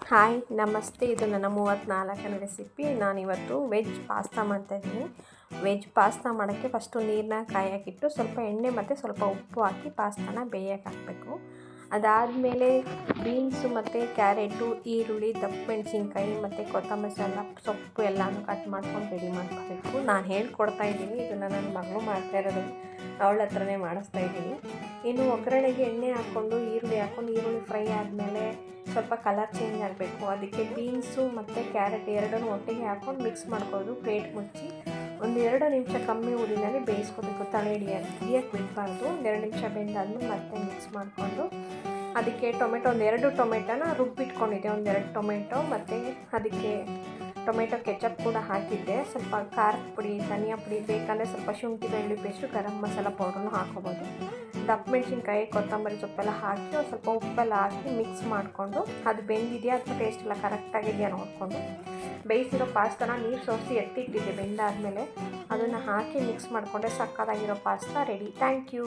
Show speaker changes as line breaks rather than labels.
Hi ನಮಸ್ತೆ. ಇದು ನನ್ನ 34ನೇ ರೆಸಿಪಿ. ನಾನಿವತ್ತು ವೆಜ್ ಪಾಸ್ತಾ ಮಾಡ್ತಾಯಿದ್ದೀನಿ. ವೆಜ್ ಪಾಸ್ತಾ ಮಾಡೋಕ್ಕೆ ಫಸ್ಟು ನೀರನ್ನ ಕಾಯಕ್ಕಿಟ್ಟು ಸ್ವಲ್ಪ ಎಣ್ಣೆ ಮತ್ತು ಸ್ವಲ್ಪ ಉಪ್ಪು ಹಾಕಿ ಪಾಸ್ತಾನ ಬೇಯಕ್ಕೆ ಹಾಕಬೇಕು. ಅದಾದಮೇಲೆ ಬೀನ್ಸು ಮತ್ತು ಕ್ಯಾರೆಟು, ಈರುಳ್ಳಿ, ದಪ್ಪ ಮೆಣಸಿನ್ಕಾಯಿ ಮತ್ತು ಕೊತ್ತಂಬರಿ ಸೊಪ್ಪು ಎಲ್ಲನೂ ಕಟ್ ಮಾಡ್ಕೊಂಡು ರೆಡಿ ಮಾಡ್ಕೋಬೇಕು. ನಾನು ಹೇಳ್ಕೊಡ್ತಾಯಿದ್ದೀನಿ, ಇದನ್ನು ನನ್ನ ಮಗಳು ಮಾಡ್ತಾಯಿರೋದು, ಅವಳ ಹತ್ರನೇ ಮಾಡಿಸ್ತಾಯಿದ್ದೀನಿ. ಇನ್ನು ಒಗ್ಗರಣೆಗೆ ಎಣ್ಣೆ ಹಾಕ್ಕೊಂಡು ಈರುಳ್ಳಿ ಫ್ರೈ ಆದಮೇಲೆ ಸ್ವಲ್ಪ ಕಲರ್ ಚೇಂಜ್ ಆಗಬೇಕು. ಅದಕ್ಕೆ ಬೀನ್ಸು ಮತ್ತು ಕ್ಯಾರೆಟ್ ಎರಡನ್ನೂ ಒಟ್ಟಿಗೆ ಹಾಕ್ಕೊಂಡು ಮಿಕ್ಸ್ ಮಾಡ್ಕೊಳ್ಳೋದು. ಪ್ಲೇಟ್ ಮುಚ್ಚಿ ಒಂದು 2 ನಿಮಿಷ ಕಮ್ಮಿ ಉರಿನಲ್ಲಿ ಬೇಯಿಸ್ಕೋಬೇಕು. ತಲೆ ಹಿಡಿಯೋಕ್ಕೆ ಬಿಡಬಾರ್ದು. 2 ನಿಮಿಷ ಬೆಂದಾದ್ಮೇಲೆ ಮತ್ತೆ ಮಿಕ್ಸ್ ಮಾಡಿಕೊಂಡು ಅದಕ್ಕೆ ಒಂದು 2 ಟೊಮೆಟೊನ ರುಬ್ಬಿಟ್ಕೊಂಡಿದ್ದೆ. 2 ಟೊಮೆಟೊ ಮತ್ತು ಅದಕ್ಕೆ ಟೊಮೆಟೊ ಕೆಚಪ್ ಕೂಡ ಹಾಕಿದ್ದೆ. ಸ್ವಲ್ಪ ಖಾರದ ಪುಡಿ, ಧನಿಯಾ ಪುಡಿ, ಬೇಕಂದರೆ ಸ್ವಲ್ಪ ಶುಂಠಿ ಬೆಳ್ಳುಳ್ಳಿ ಪೇಸ್ಟು, ಗರಂ ಮಸಾಲ ಪೌಡ್ರನ್ನು ಹಾಕೋಬೋದು. ದಪ್ಪ ಮೆಣಸಿನ್ಕಾಯಿ, ಕೊತ್ತಂಬರಿ ಸೊಪ್ಪೆಲ್ಲ ಹಾಕಿ ಒಂದು ಸ್ವಲ್ಪ ಉಪ್ಪೆಲ್ಲ ಹಾಕಿ ಮಿಕ್ಸ್ ಮಾಡಿಕೊಂಡು ಅದು ಬೆಂದಿದೆಯಾ ಅಥವಾ ಟೇಸ್ಟ್ ಎಲ್ಲ ಕರೆಕ್ಟಾಗಿದೆಯಾ ನೋಡಿಕೊಂಡು ಬೇಯಿಸಿರೋ ಪಾಸ್ತಾನ ನೀರು ಸೋಸಿ ಎತ್ತಿಟ್ಟಿದ್ದೆ. ಬೆಂದಾದಮೇಲೆ ಅದನ್ನು ಹಾಕಿ ಮಿಕ್ಸ್ ಮಾಡಿಕೊಂಡೆ ಸಕ್ಕತ್ತಾಗಿರೋ ಪಾಸ್ತಾ ರೆಡಿ. Thank you.